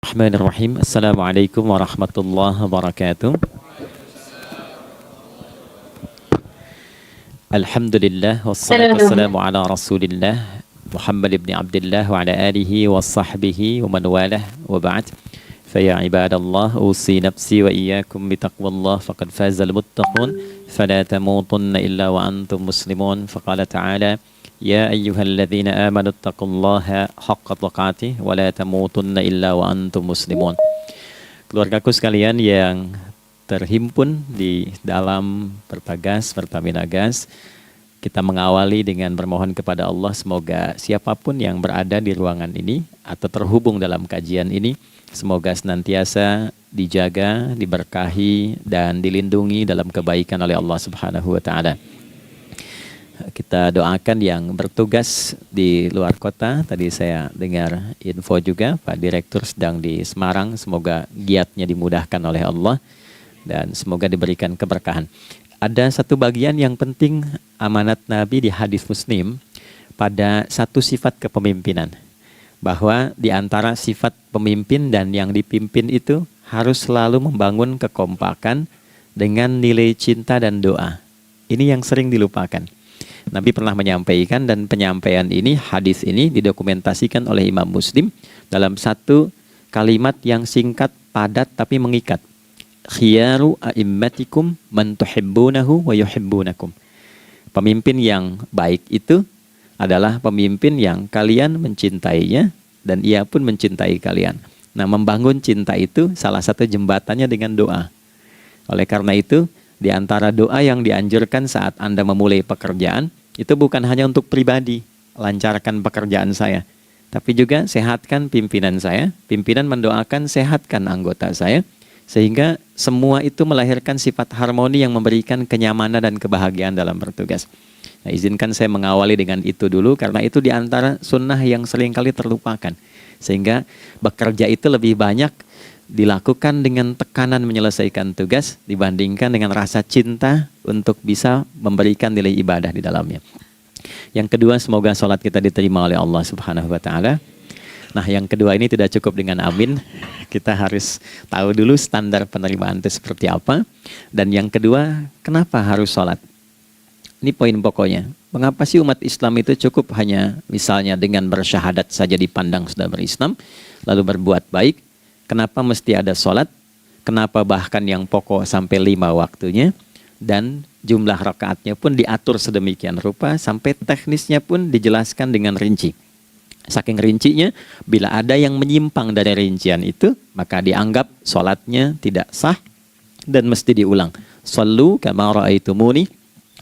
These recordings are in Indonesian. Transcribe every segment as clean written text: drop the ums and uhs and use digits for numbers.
Bismillahirrahmanirrahim. Assalamualaikum warahmatullahi wabarakatuh. Alhamdulillah wassalatu wassalamu ala Rasulillah Muhammad ibn Abdullah wa ala alihi wa sahbihi wa man walah wa ba'd. Faya ibadallah usi nafsi wa iyyakum bitaqwallah faqad fazal muttaqun fala tamutunna illa wa antum muslimun. Faqala ta'ala Ya ayyuhalladzina amanu taqullaha haqqa tuqatih wa la tamutunna illa wa antum muslimun. Keluargaku sekalian yang terhimpun di dalam Pertagas, Pertamina Gas, kita mengawali dengan bermohon kepada Allah semoga siapapun yang berada di ruangan ini atau terhubung dalam kajian ini, semoga senantiasa dijaga, diberkahi dan dilindungi dalam kebaikan oleh Allah Subhanahu wa taala. Kita doakan yang bertugas di luar kota. Tadi saya dengar info juga Pak Direktur sedang di Semarang. Semoga giatnya dimudahkan oleh Allah dan semoga diberikan keberkahan. Ada satu bagian yang penting amanat Nabi di hadis Muslim pada satu sifat kepemimpinan. Bahwa di antara sifat pemimpin dan yang dipimpin itu harus selalu membangun kekompakan dengan nilai cinta dan doa. Ini yang sering dilupakan. Nabi pernah menyampaikan dan penyampaian ini, hadis ini didokumentasikan oleh Imam Muslim dalam satu kalimat yang singkat, padat tapi mengikat. Khiyaru a'immatikum man tuhibbunahu wa yuhibbunakum. Pemimpin yang baik itu adalah pemimpin yang kalian mencintainya dan ia pun mencintai kalian. Nah, membangun cinta itu salah satu jembatannya dengan doa. Oleh karena itu, di antara doa yang dianjurkan saat Anda memulai pekerjaan, itu bukan hanya untuk pribadi, lancarkan pekerjaan saya, tapi juga sehatkan pimpinan saya, pimpinan mendoakan sehatkan anggota saya, sehingga semua itu melahirkan sifat harmoni yang memberikan kenyamanan dan kebahagiaan dalam bertugas. Nah, izinkan saya mengawali dengan itu dulu, karena itu di antara sunnah yang seringkali terlupakan, sehingga bekerja itu lebih banyak dilakukan dengan tekanan menyelesaikan tugas dibandingkan dengan rasa cinta untuk bisa memberikan nilai ibadah di dalamnya. Yang kedua, semoga sholat kita diterima oleh Allah Subhanahu wa taala. Nah, yang kedua ini tidak cukup dengan amin. Kita harus tahu dulu standar penerimaan itu seperti apa. Dan yang kedua, kenapa harus sholat? Ini poin pokoknya. Mengapa sih umat Islam itu cukup hanya misalnya dengan bersyahadat saja dipandang sudah berislam, lalu berbuat baik? Kenapa mesti ada sholat? Kenapa bahkan yang pokok sampai 5 waktunya? Dan jumlah rakaatnya pun diatur sedemikian rupa sampai teknisnya pun dijelaskan dengan rinci. Saking rincinya, bila ada yang menyimpang dari rincian itu, maka dianggap sholatnya tidak sah dan mesti diulang. Shallu kama ra'aitumuni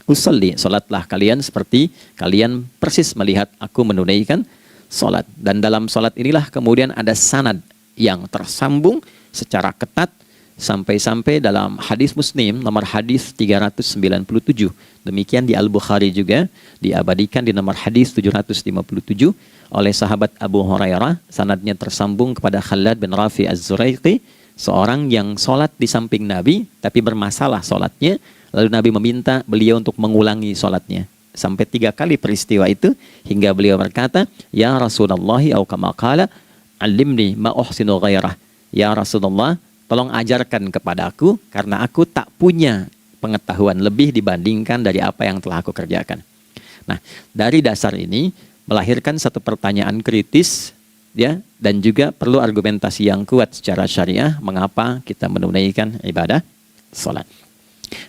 usalli. Sholatlah kalian seperti kalian persis melihat aku menunaikan sholat. Dan dalam sholat inilah kemudian ada sanad yang tersambung secara ketat sampai-sampai dalam hadis Muslim nomor hadis 397. Demikian di Al-Bukhari juga diabadikan di nomor hadis 757 oleh sahabat Abu Hurairah. Sanadnya tersambung kepada Khalad bin Rafi Az-Zuraiqi, seorang yang sholat di samping Nabi tapi bermasalah sholatnya. Lalu Nabi meminta beliau untuk mengulangi sholatnya. Sampai 3 kali peristiwa itu hingga beliau berkata, Ya Rasulullah au kama qala Alimni ma uhsinu ghairah. Ya Rasulullah, tolong ajarkan kepadaku karena aku tak punya pengetahuan lebih dibandingkan dari apa yang telah aku kerjakan. Nah, dari dasar ini melahirkan satu pertanyaan kritis ya, dan juga perlu argumentasi yang kuat secara syariah mengapa kita menunaikan ibadah salat.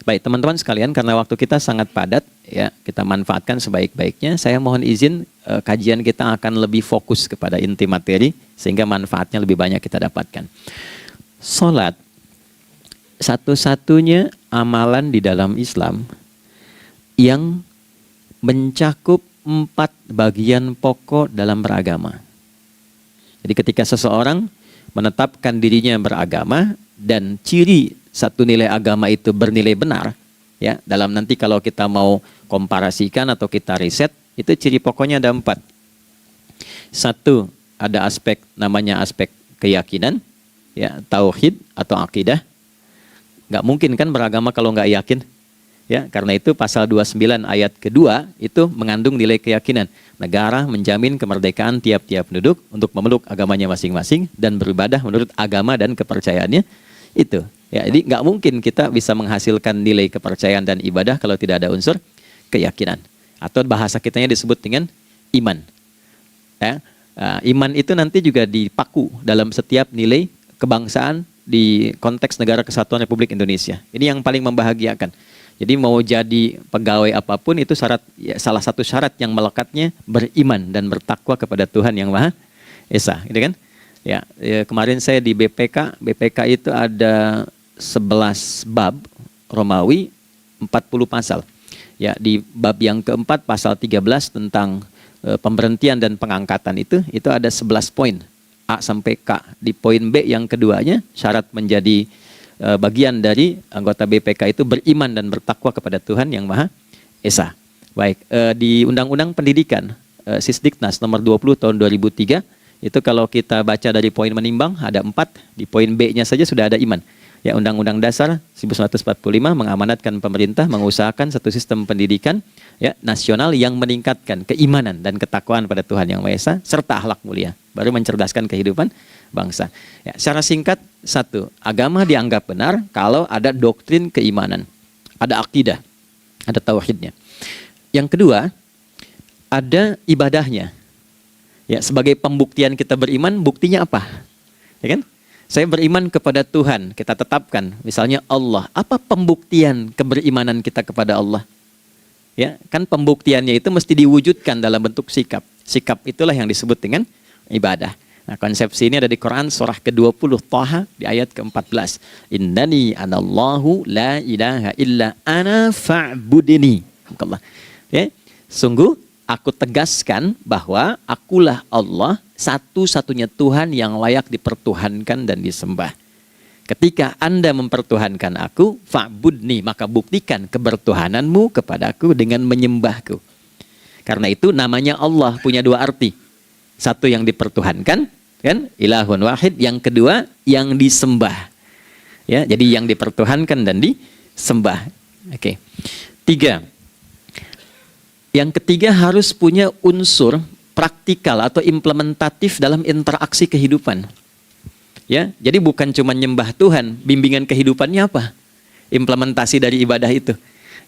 Baik teman-teman sekalian, karena waktu kita sangat padat ya, kita manfaatkan sebaik-baiknya. Saya mohon izin kajian kita akan lebih fokus kepada inti materi sehingga manfaatnya lebih banyak kita dapatkan. Salat satu-satunya amalan di dalam Islam yang mencakup 4 bagian pokok dalam beragama. Jadi ketika seseorang menetapkan dirinya beragama dan ciri satu nilai agama itu bernilai benar, ya, dalam nanti kalau kita mau komparasikan atau kita riset, itu ciri pokoknya ada 4. Satu, ada aspek namanya aspek keyakinan, ya, tauhid atau akidah. Nggak mungkin kan beragama kalau nggak yakin, ya, karena itu pasal 29 ayat kedua itu mengandung nilai keyakinan. negara menjamin kemerdekaan tiap-tiap penduduk untuk memeluk agamanya masing-masing dan beribadah menurut agama dan kepercayaannya itu. Ya, jadi nggak mungkin kita bisa menghasilkan nilai kepercayaan dan ibadah kalau tidak ada unsur keyakinan. Atau bahasa kitanya disebut dengan iman. Ya, iman itu nanti juga dipaku dalam setiap nilai kebangsaan di konteks Negara Kesatuan Republik Indonesia. Ini yang paling membahagiakan. Jadi mau jadi pegawai apapun itu syarat, ya, salah satu syarat yang melekatnya beriman dan bertakwa kepada Tuhan Yang Maha Esa, gitu kan? Ya, kemarin saya di BPK itu ada 11 bab Romawi, 40 pasal. Ya, di bab yang keempat pasal 13 tentang pemberhentian dan pengangkatan itu ada 11 poin A sampai K. Di poin B yang keduanya syarat menjadi bagian dari anggota BPK itu beriman dan bertakwa kepada Tuhan Yang Maha Esa. Baik, di Undang-Undang Pendidikan Sisdiknas nomor 20 tahun 2003 itu kalau kita baca dari poin menimbang ada 4, di poin B-nya saja sudah ada iman. Ya, Undang-Undang Dasar 1945 mengamanatkan pemerintah mengusahakan satu sistem pendidikan ya nasional yang meningkatkan keimanan dan ketakwaan pada Tuhan Yang Maha Esa serta akhlak mulia, baru mencerdaskan kehidupan bangsa. Ya, secara singkat, satu, agama dianggap benar kalau ada doktrin keimanan, ada akidah, ada tauhidnya. Yang kedua, ada ibadahnya. Ya, sebagai pembuktian kita beriman, buktinya apa? Ya kan? Saya beriman kepada Tuhan, kita tetapkan, misalnya Allah. Apa pembuktian keberimanan kita kepada Allah? Ya, kan pembuktiannya itu mesti diwujudkan dalam bentuk sikap. Sikap itulah yang disebut dengan ibadah. Nah, konsepsi ini ada di Quran surah ke-20 Thaha di ayat ke-14. Innani anallahu la ilaha illa ana fa'budini. Ya, sungguh aku tegaskan bahwa akulah Allah, satu-satunya Tuhan yang layak dipertuhankan dan disembah. Ketika Anda mempertuhankan aku, fa'budni, maka buktikan kebertuhananmu kepadaku dengan menyembahku. Karena itu namanya Allah punya dua arti. Satu yang dipertuhankan, kan? Ilahun wahid. Yang kedua yang disembah. Ya, jadi yang dipertuhankan dan disembah. Oke. 3. Yang ketiga harus punya unsur praktikal atau implementatif dalam interaksi kehidupan. Ya, jadi bukan cuma nyembah Tuhan, bimbingan kehidupannya apa? Implementasi dari ibadah itu.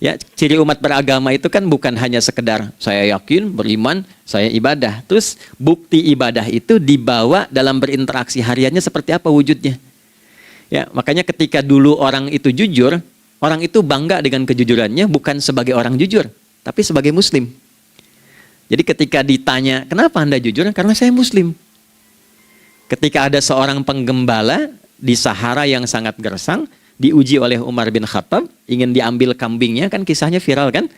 Ya, ciri umat beragama itu kan bukan hanya sekedar saya yakin, beriman, saya ibadah. Terus bukti ibadah itu dibawa dalam berinteraksi hariannya seperti apa wujudnya. Ya, makanya ketika dulu orang itu jujur, orang itu bangga dengan kejujurannya bukan sebagai orang jujur, tapi sebagai muslim. Jadi ketika ditanya, kenapa Anda jujur? Karena saya muslim. Ketika ada seorang penggembala di Sahara yang sangat gersang, diuji oleh Umar bin Khattab, ingin diambil kambingnya, kan kisahnya viral kan?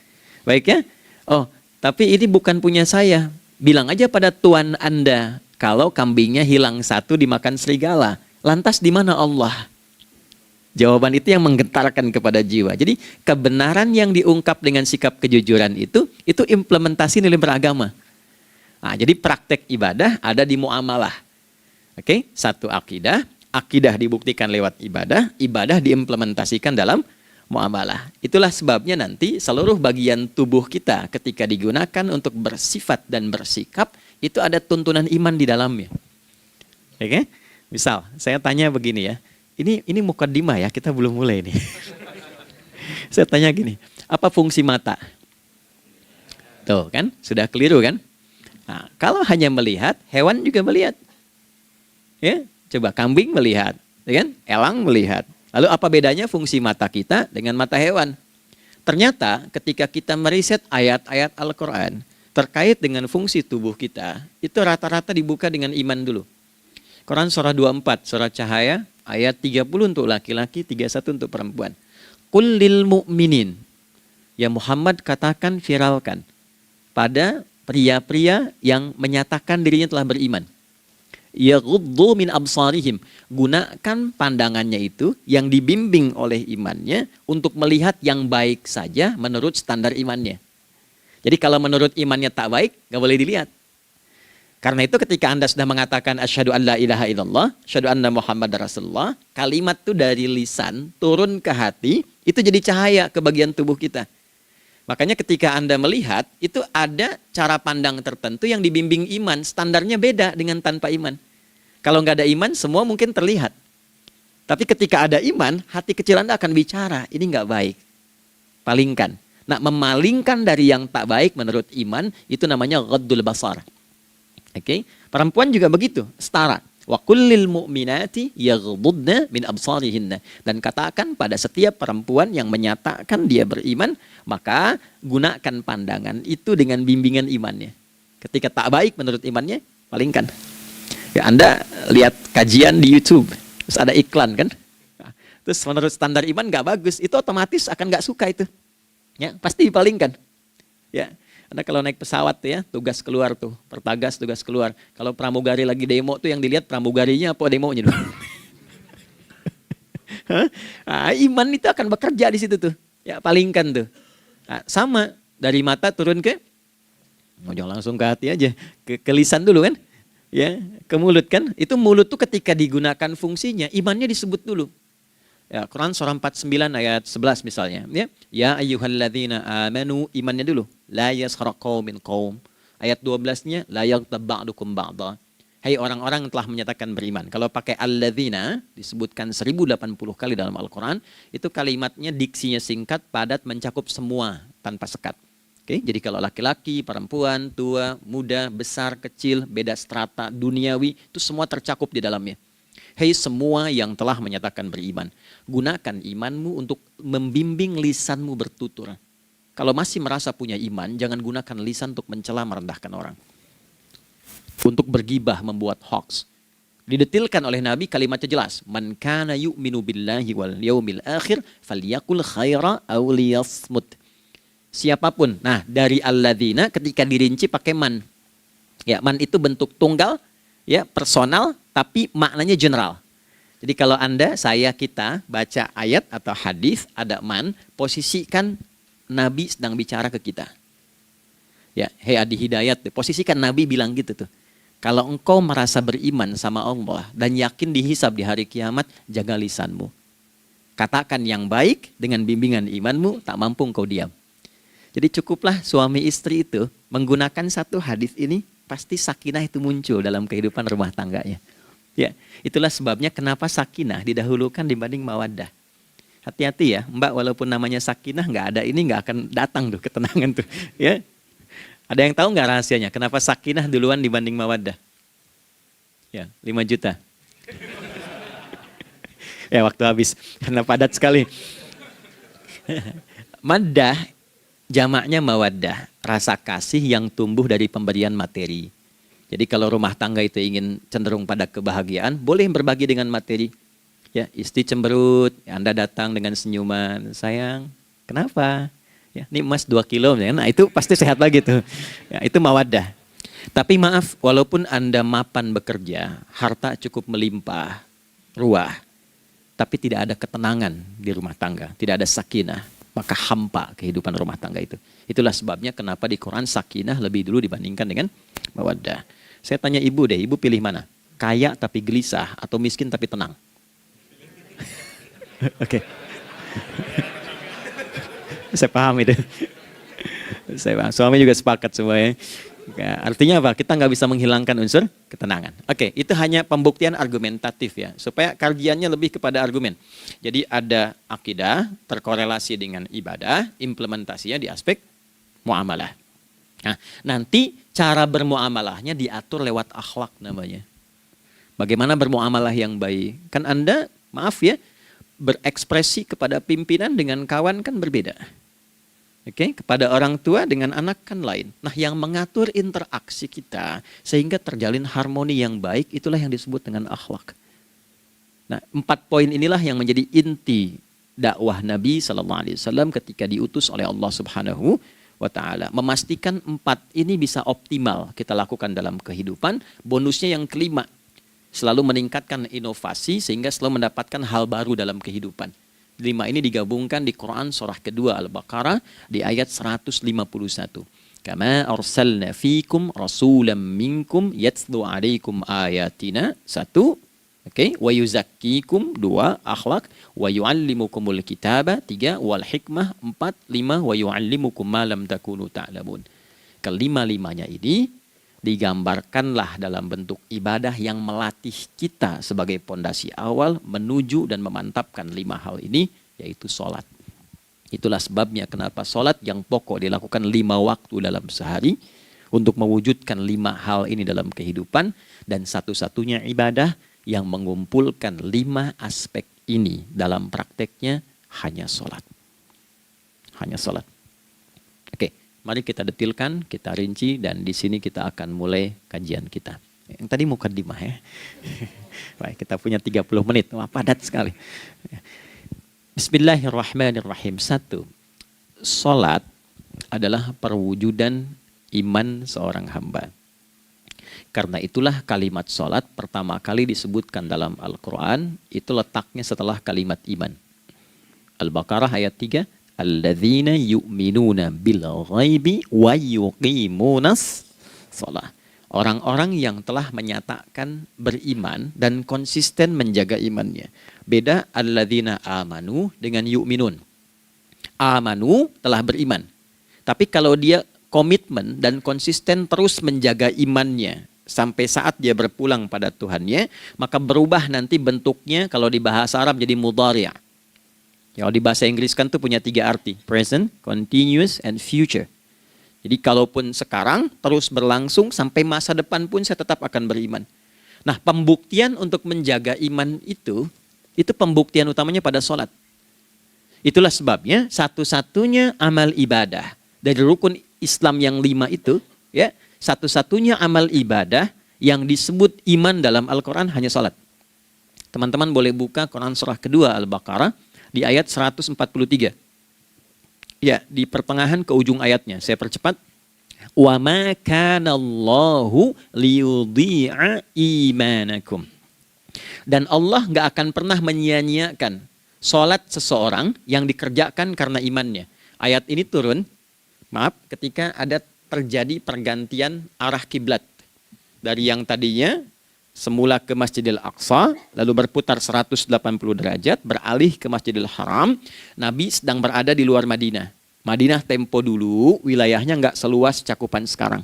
Baik ya? Oh, tapi ini bukan punya saya. Bilang aja pada tuan Anda, kalau kambingnya hilang satu dimakan serigala. Lantas di mana Allah? Jawaban itu yang menggetarkan kepada jiwa. Jadi kebenaran yang diungkap dengan sikap kejujuran itu implementasi nilai beragama. Nah, jadi praktek ibadah ada di muamalah. Oke, satu akidah, akidah dibuktikan lewat ibadah, ibadah diimplementasikan dalam muamalah. Itulah sebabnya nanti seluruh bagian tubuh kita ketika digunakan untuk bersifat dan bersikap, itu ada tuntunan iman di dalamnya. Oke? Misal, saya tanya begini ya. Ini mukaddimah ya, kita belum mulai nih. Saya tanya gini, apa fungsi mata? Tuh kan, sudah keliru kan? Nah, kalau hanya melihat, hewan juga melihat. Ya, coba kambing melihat, ya kan? Elang melihat. Lalu apa bedanya fungsi mata kita dengan mata hewan? Ternyata ketika kita meriset ayat-ayat Al-Quran terkait dengan fungsi tubuh kita, itu rata-rata dibuka dengan iman dulu. Quran surah 24, surah Cahaya, ayat 30 untuk laki-laki, 31 untuk perempuan. Qul lil mu'minin. Ya Muhammad katakan, viralkan pada pria-pria yang menyatakan dirinya telah beriman. Yaghuddu min absarihim. Gunakan pandangannya itu yang dibimbing oleh imannya untuk melihat yang baik saja menurut standar imannya. Jadi kalau menurut imannya tak baik, nggak boleh dilihat. Karena itu ketika Anda sudah mengatakan asyhadu an la ilaha illallah, asyhadu anna Muhammad Rasulullah, kalimat itu dari lisan turun ke hati, itu jadi cahaya ke bagian tubuh kita. Makanya ketika Anda melihat, itu ada cara pandang tertentu yang dibimbing iman. Standarnya beda dengan tanpa iman. Kalau nggak ada iman, semua mungkin terlihat. Tapi ketika ada iman, hati kecil Anda akan bicara, ini nggak baik. Palingkan. Nah, memalingkan dari yang tak baik menurut iman, itu namanya ghaddul basar. Oke? Perempuan juga begitu, setara. Wa kullil mu'minati yaghdudna min absarihinna. Dan katakan pada setiap perempuan yang menyatakan dia beriman, maka gunakan pandangan itu dengan bimbingan imannya. Ketika tak baik menurut imannya, palingkan. Ya, Anda lihat kajian di YouTube, terus ada iklan kan? Nah, terus menurut standar iman nggak bagus, itu otomatis akan nggak suka itu. Ya, pasti dipalingkan. Ya. Anda kalau naik pesawat tuh ya, tugas keluar tuh, pertagas tugas keluar. Kalau pramugari lagi demo tuh yang dilihat pramugarinya apa demonya dulu. Nah, iman itu akan bekerja di situ tuh. Ya, palingkan tuh. Nah, sama dari mata turun ke, jangan langsung ke hati aja, ke lisan dulu kan. Ya, ke mulut kan. Itu mulut tuh ketika digunakan fungsinya, imannya disebut dulu. Ya, Quran surah 49 ayat 11 misalnya, ya. Ya ayyuhalladzina amanu, imannya dulu. La yaskhar qaumin qaum. Ayat 12-nya la yaghtab ba'dukum ba'dha. Hai orang-orang yang telah menyatakan beriman. Kalau pakai alladzina disebutkan 1080 kali dalam Al-Qur'an, itu kalimatnya diksinya singkat, padat, mencakup semua tanpa sekat. Oke, jadi kalau laki-laki, perempuan, tua, muda, besar, kecil, beda strata, duniawi, itu semua tercakup di dalamnya. Hei semua yang telah menyatakan beriman, gunakan imanmu untuk membimbing lisanmu bertutur. Kalau masih merasa punya iman, jangan gunakan lisan untuk mencela, merendahkan orang. Untuk bergibah, membuat hoax. Didetilkan oleh Nabi, kalimatnya jelas. Man kana yu'minu billahi wal yaumil akhir, falyakul khaira aw liyasmut. Siapapun. Nah, dari alladzina ketika dirinci pakai man. Ya, man itu bentuk tunggal, ya, personal, tapi maknanya general. Jadi kalau Anda, saya, kita baca ayat atau hadis ada man, posisikan Nabi sedang bicara ke kita. Ya, hei Adi Hidayat, posisikan Nabi bilang gitu tuh. Kalau engkau merasa beriman sama Allah dan yakin dihisab di hari kiamat, jaga lisanmu. Katakan yang baik dengan bimbingan imanmu, tak mampu engkau diam. Jadi cukuplah suami istri itu menggunakan satu hadis ini, pasti sakinah itu muncul dalam kehidupan rumah tangganya. Ya, itulah sebabnya kenapa sakinah didahulukan dibanding mawaddah. Hati-hati ya, Mbak, walaupun namanya sakinah nggak ada ini nggak akan datang tuh ketenangan tuh. Ya, ada yang tahu nggak rahasianya? Kenapa sakinah duluan dibanding mawaddah? Ya, 5 juta. Ya, waktu habis karena padat sekali. Maddah jamaknya mawaddah, rasa kasih yang tumbuh dari pemberian materi. Jadi kalau rumah tangga itu ingin cenderung pada kebahagiaan, boleh berbagi dengan materi. Ya, istri cemberut, ya Anda datang dengan senyuman, sayang, kenapa? Ya, ini emas 2 kilo, ya. Nah itu pasti sehat lagi tuh. Ya, itu mawaddah. Tapi maaf, walaupun Anda mapan bekerja, harta cukup melimpah, ruah, tapi tidak ada ketenangan di rumah tangga, tidak ada sakinah, maka hampa kehidupan rumah tangga itu. Itulah sebabnya kenapa di Quran sakinah lebih dulu dibandingkan dengan mawaddah. Saya tanya ibu deh, ibu pilih mana? Kaya tapi gelisah atau miskin tapi tenang? Oke. Saya paham itu. Saya paham. Suami juga sepakat semuanya. Ya, artinya apa? Kita nggak bisa menghilangkan unsur ketenangan. Oke, itu hanya pembuktian argumentatif ya, supaya kajiannya lebih kepada argumen. Jadi ada akidah terkorelasi dengan ibadah, implementasinya di aspek muamalah. Nah, nanti cara bermuamalahnya diatur lewat akhlak namanya. Bagaimana bermuamalah yang baik? Kan Anda, maaf ya, berekspresi kepada pimpinan dengan kawan kan berbeda. Oke, kepada orang tua dengan anak kan lain. Nah, yang mengatur interaksi kita sehingga terjalin harmoni yang baik, itulah yang disebut dengan akhlak. Nah, 4 poin inilah yang menjadi inti dakwah Nabi SAW ketika diutus oleh Allah Subhanahu wa Ta'ala. Memastikan 4 ini bisa optimal kita lakukan dalam kehidupan. Bonusnya yang kelima, selalu meningkatkan inovasi sehingga selalu mendapatkan hal baru dalam kehidupan. 5 ini digabungkan di Quran surah kedua Al-Baqarah di ayat 151. Kama arsalna fikum rasulam minkum yatslu alaikum ayatina. 1, Oke, wa yuzakkikum 2, akhlak, wa yu'allimukumul kitaba 3, wal hikmah 4, 5, wa yu'allimukum ma lam takunu ta'lamun. Kelima-limanya ini digambarkanlah dalam bentuk ibadah yang melatih kita sebagai pondasi awal menuju dan memantapkan 5 hal ini, yaitu sholat. Itulah sebabnya kenapa sholat yang pokok dilakukan 5 waktu dalam sehari untuk mewujudkan 5 hal ini dalam kehidupan, dan satu-satunya ibadah yang mengumpulkan 5 aspek ini dalam prakteknya hanya sholat. Hanya sholat. Oke, mari kita detilkan, kita rinci, dan di sini kita akan mulai kajian kita. Yang tadi mukadimah ya. Baik, kita punya 30 menit. Wah, padat sekali. Bismillahirrahmanirrahim. 1. Sholat adalah perwujudan iman seorang hamba. Karena itulah kalimat sholat pertama kali disebutkan dalam Al-Quran, itu letaknya setelah kalimat iman. Al-Baqarah ayat 3, Alladzina yu'minuna bil ghaibi wa yuqimunas sholat. Orang-orang yang telah menyatakan beriman dan konsisten menjaga imannya. Beda alladzina amanu dengan yu'minun. Amanu telah beriman. Tapi kalau dia komitmen dan konsisten terus menjaga imannya sampai saat dia berpulang pada Tuhannya, maka berubah nanti bentuknya kalau di bahasa Arab jadi mudhari'. Kalau di bahasa Inggris kan tuh punya 3 arti, present, continuous, and future. Jadi kalaupun sekarang terus berlangsung sampai masa depan pun saya tetap akan beriman. Nah, pembuktian untuk menjaga iman itu pembuktian utamanya pada sholat. Itulah sebabnya satu-satunya amal ibadah dari rukun Islam yang 5 itu, ya, satu-satunya amal ibadah yang disebut iman dalam Al-Quran hanya sholat. Teman-teman boleh buka Quran surah kedua Al-Baqarah di ayat 143. Ya, di pertengahan ke ujung ayatnya. Saya percepat. Wa ma kana Allahu liyudhi'a imanakum. Dan Allah nggak akan pernah menyia-nyiakan sholat seseorang yang dikerjakan karena imannya. Ayat ini turun, ketika ada terjadi pergantian arah kiblat dari yang tadinya semula ke Masjidil Aqsa, lalu berputar 180 derajat, beralih ke Masjidil Haram. Nabi sedang berada di luar Madinah. Madinah tempo dulu, wilayahnya nggak seluas cakupan sekarang.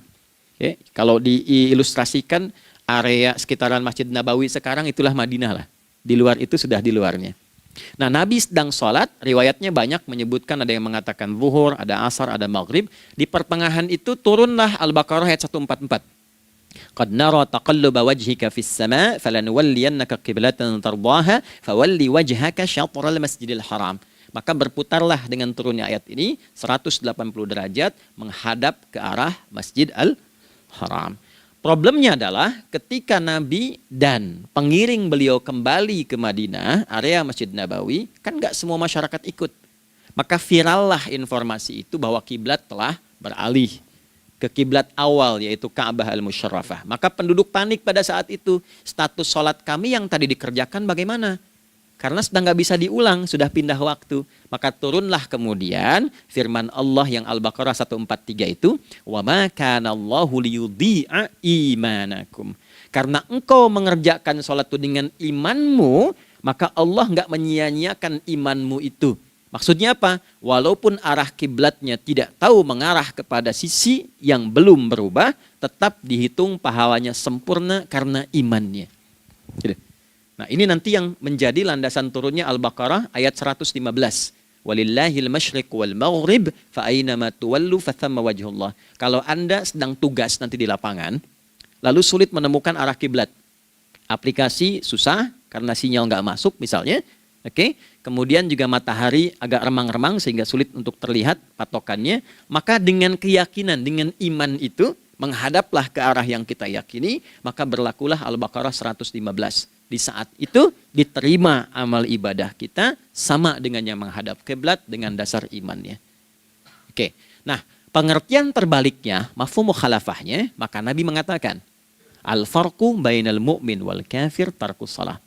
Oke, kalau diilustrasikan area sekitaran Masjid Nabawi sekarang itulah Madinah lah. Di luar itu sudah di luarnya. Nah, Nabi sedang sholat, riwayatnya banyak menyebutkan, ada yang mengatakan zuhur, ada asar, ada maghrib. Di pertengahan itu turunlah Al-Baqarah ayat 144. Qad nara taqalluba wajhika fis sama' falanuwalliyannaka qiblatan tardaha fawalli wajhaka syatral masjidil haram. Maka berputarlah dengan turunnya ayat ini 180 derajat menghadap ke arah Masjid Al-Haram. Problemnya adalah ketika Nabi dan pengiring beliau kembali ke Madinah, area Masjid Nabawi, kan nggak semua masyarakat ikut. Maka virallah informasi itu bahwa kiblat telah beralih ke kiblat awal, yaitu Ka'bah Al-Musyarrafah. Maka penduduk panik pada saat itu. Status sholat kami yang tadi dikerjakan bagaimana? Karena sedang nggak bisa diulang, sudah pindah waktu. Maka turunlah kemudian firman Allah yang Al-Baqarah 143 itu, wa ma kana Allahu liyudhi'a imanakum. Karena engkau mengerjakan sholat itu dengan imanmu, maka Allah nggak menyia-nyiakan imanmu itu. Maksudnya apa? Walaupun arah kiblatnya tidak tahu mengarah kepada sisi yang belum berubah, tetap dihitung pahalanya sempurna karena imannya. Nah, ini nanti yang menjadi landasan turunnya Al-Baqarah ayat 115. Walillahil masyriq wal maghrib fa aynama tuwallu fathamma wajhullah. Kalau Anda sedang tugas nanti di lapangan, lalu sulit menemukan arah kiblat. Aplikasi susah karena sinyal nggak masuk misalnya. Oke, kemudian juga matahari agak remang-remang sehingga sulit untuk terlihat patokannya. Maka dengan keyakinan, dengan iman itu, menghadaplah ke arah yang kita yakini, maka berlakulah Al-Baqarah 115. Di saat itu diterima amal ibadah kita sama dengan yang menghadap kiblat dengan dasar imannya. Oke, nah pengertian terbaliknya, mafhum mukhalafahnya, maka Nabi mengatakan, al-farqu bainal mu'min wal kafir tarkus shalah.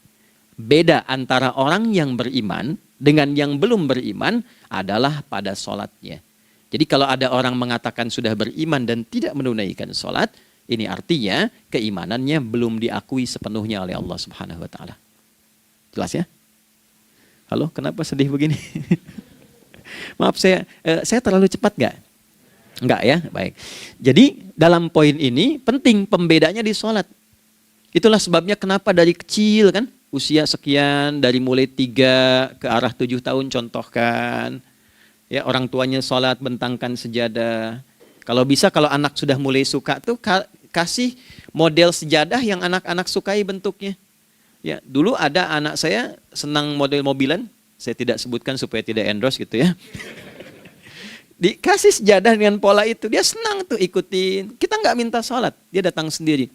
Beda antara orang yang beriman dengan yang belum beriman adalah pada sholatnya. Jadi kalau ada orang mengatakan sudah beriman dan tidak menunaikan sholat, ini artinya keimanannya belum diakui sepenuhnya oleh Allah Subhanahu wa taala. Jelas ya? Halo, kenapa sedih begini? Maaf, saya terlalu cepat nggak? Enggak ya, baik. Jadi dalam poin ini penting pembedanya di sholat. Itulah sebabnya kenapa dari kecil kan, usia sekian, dari mulai 3 ke arah 7 tahun contohkan. Ya, orang tuanya sholat bentangkan sejadah. Kalau bisa, kalau anak sudah mulai suka tuh kasih model sejadah yang anak-anak sukai bentuknya. Ya, dulu ada anak saya senang model mobilan, saya tidak sebutkan supaya tidak endorse gitu ya. Dikasih sejadah dengan pola itu, dia senang tuh ikutin. Kita nggak minta sholat, dia datang sendiri.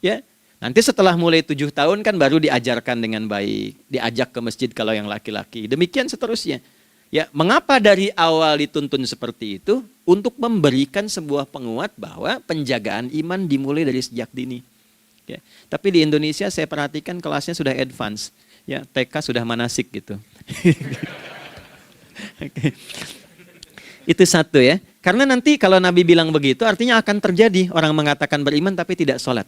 Ya, nanti setelah mulai 7 tahun kan baru diajarkan dengan baik, diajak ke masjid kalau yang laki-laki. Demikian seterusnya. Ya, mengapa dari awal dituntun seperti itu? Untuk memberikan sebuah penguat bahwa penjagaan iman dimulai dari sejak dini. Ya, tapi di Indonesia saya perhatikan kelasnya sudah advance. Ya, TK sudah manasik gitu. Okay. Itu satu ya. Karena nanti kalau Nabi bilang begitu artinya akan terjadi orang mengatakan beriman tapi tidak sholat.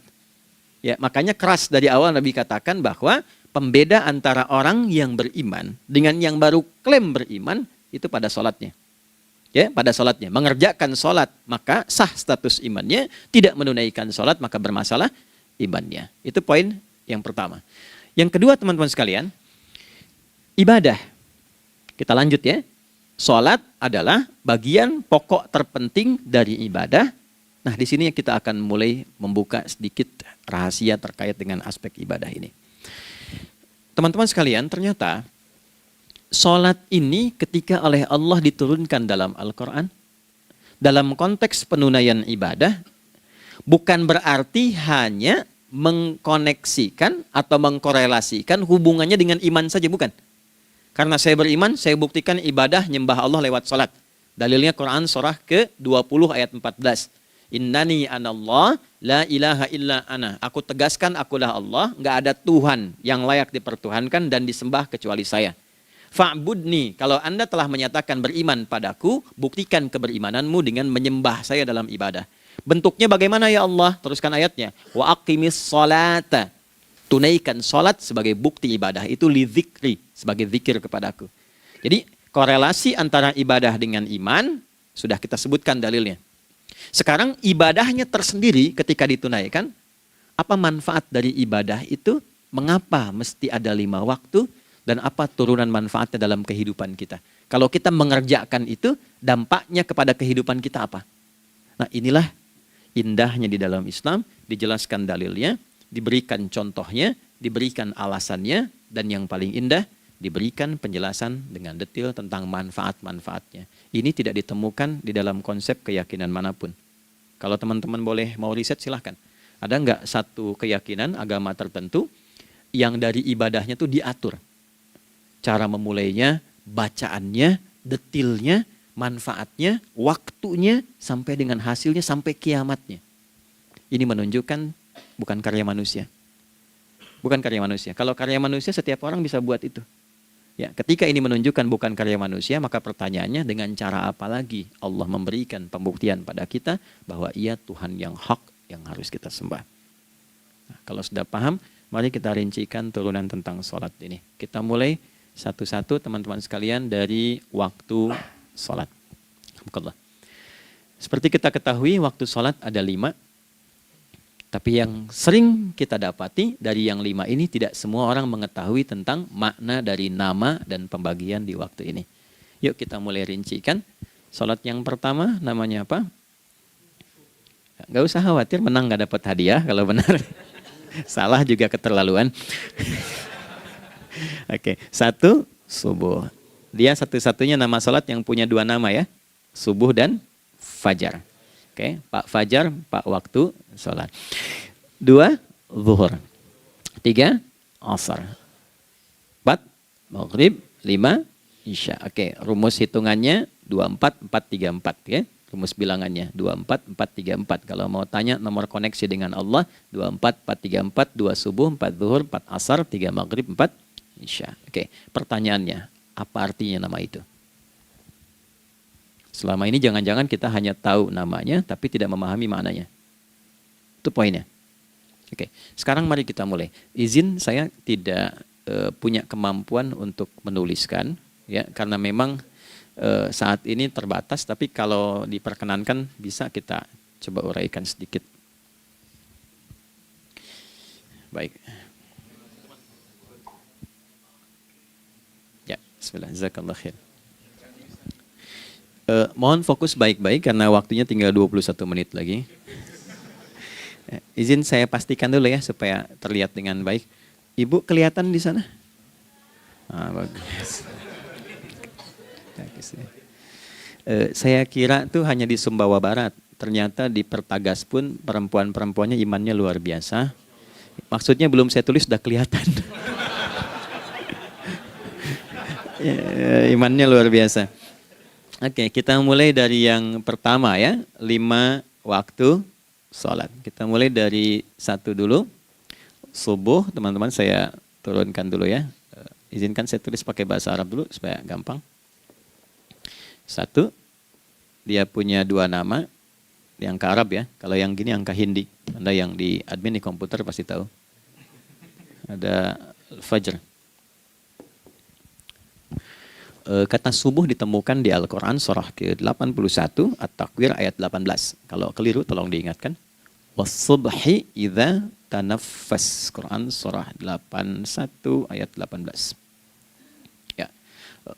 Ya, makanya keras dari awal Nabi katakan bahwa pembeda antara orang yang beriman dengan yang baru klaim beriman itu pada sholatnya. Ya, pada sholatnya. Mengerjakan sholat maka sah status imannya, tidak menunaikan sholat maka bermasalah imannya. Itu poin yang pertama. Yang kedua teman-teman sekalian, ibadah. Kita lanjut ya. Sholat adalah bagian pokok terpenting dari ibadah. Nah, di sini kita akan mulai membuka sedikit rahasia terkait dengan aspek ibadah ini. Teman-teman sekalian, ternyata sholat ini ketika oleh Allah diturunkan dalam Al-Quran, dalam konteks penunaian ibadah, bukan berarti hanya mengkoneksikan atau mengkorelasikan hubungannya dengan iman saja, bukan. Karena saya beriman, saya buktikan ibadah nyembah Allah lewat sholat. Dalilnya Quran surah ke-20 ayat 14. Innani anallah la ilaha illa ana. Aku tegaskan akulah Allah, nggak ada Tuhan yang layak dipertuhankan dan disembah kecuali saya. Fa'budni, kalau Anda telah menyatakan beriman padaku, buktikan keberimananmu dengan menyembah saya dalam ibadah. Bentuknya bagaimana ya Allah? Teruskan ayatnya. Wa aqimis sholata. Tunaikan sholat sebagai bukti ibadah. Itu li dzikri, sebagai zikir kepadaku. Jadi korelasi antara ibadah dengan iman, sudah kita sebutkan dalilnya. Sekarang ibadahnya tersendiri ketika ditunaikan, apa manfaat dari ibadah itu? Mengapa mesti ada 5 waktu? Dan apa turunan manfaatnya dalam kehidupan kita? Kalau kita mengerjakan itu, dampaknya kepada kehidupan kita apa? Nah, inilah indahnya di dalam Islam, dijelaskan dalilnya, diberikan contohnya, diberikan alasannya, dan yang paling indah, diberikan penjelasan dengan detail tentang manfaat-manfaatnya. Ini tidak ditemukan di dalam konsep keyakinan manapun. Kalau teman-teman boleh mau riset silahkan. Ada nggak satu keyakinan agama tertentu yang dari ibadahnya itu diatur? Cara memulainya, bacaannya, detailnya, manfaatnya, waktunya, sampai dengan hasilnya, sampai kiamatnya. Ini menunjukkan bukan karya manusia. Bukan karya manusia. Kalau karya manusia setiap orang bisa buat itu. Ya, ketika ini menunjukkan bukan karya manusia, maka pertanyaannya dengan cara apa lagi Allah memberikan pembuktian pada kita bahwa Ia Tuhan yang hak yang harus kita sembah. Nah, kalau sudah paham, mari kita rincikan turunan tentang sholat ini. Kita mulai satu-satu teman-teman sekalian dari waktu sholat. Seperti kita ketahui waktu sholat ada 5. Tapi yang sering kita dapati dari yang 5 ini tidak semua orang mengetahui tentang makna dari nama dan pembagian di waktu ini. Yuk kita mulai rincikan. Sholat yang pertama namanya apa? Gak usah khawatir, menang gak dapat hadiah kalau benar. Salah juga keterlaluan. Oke, 1 subuh. Dia satu-satunya nama sholat yang punya 2 nama ya. Subuh dan fajar. Oke, Pak Fajar, Pak waktu sholat. 2, zuhur. 3, asar. 4, maghrib. 5, isya. Oke, rumus hitungannya 24, 4, 3, 4. Ya. Rumus bilangannya 24, 4, 3, 4. Kalau mau tanya nomor koneksi dengan Allah, 24, 4, 3, 4, 2 subuh, 4 zuhur, 4 asar, 3 maghrib, 4 isya. Oke, pertanyaannya, apa artinya nama itu? Selama ini jangan-jangan kita hanya tahu namanya, tapi tidak memahami maknanya. Itu poinnya. Oke, sekarang mari kita mulai. Izin saya tidak punya kemampuan untuk menuliskan, ya, karena memang saat ini terbatas, tapi kalau diperkenankan bisa kita coba uraikan sedikit. Baik. Ya, bismillah, jazakallah khair. Mohon fokus baik-baik karena waktunya tinggal 21 menit lagi. Izin saya pastikan dulu ya supaya terlihat dengan baik. Ibu kelihatan di sana? Bagus. Saya kira tuh hanya di Sumbawa Barat. Ternyata di Pertagas pun perempuan-perempuannya imannya luar biasa. Maksudnya belum saya tulis sudah kelihatan. Imannya luar biasa. Oke, kita mulai dari yang pertama ya. 5 waktu sholat. Kita mulai dari 1 dulu. Subuh, teman-teman saya turunkan dulu ya. Izinkan saya tulis pakai bahasa Arab dulu supaya gampang. 1, dia punya 2 nama. Yang angka Arab ya. Kalau yang gini angka Hindi. Anda yang di admin di komputer pasti tahu. Ada Fajr. Kata subuh ditemukan di Al-Quran surah ke-81 At-Takwir ayat 18. Kalau keliru tolong diingatkan. Was-subhi idza tanaffas. Quran surah 81 ayat 18. Ya.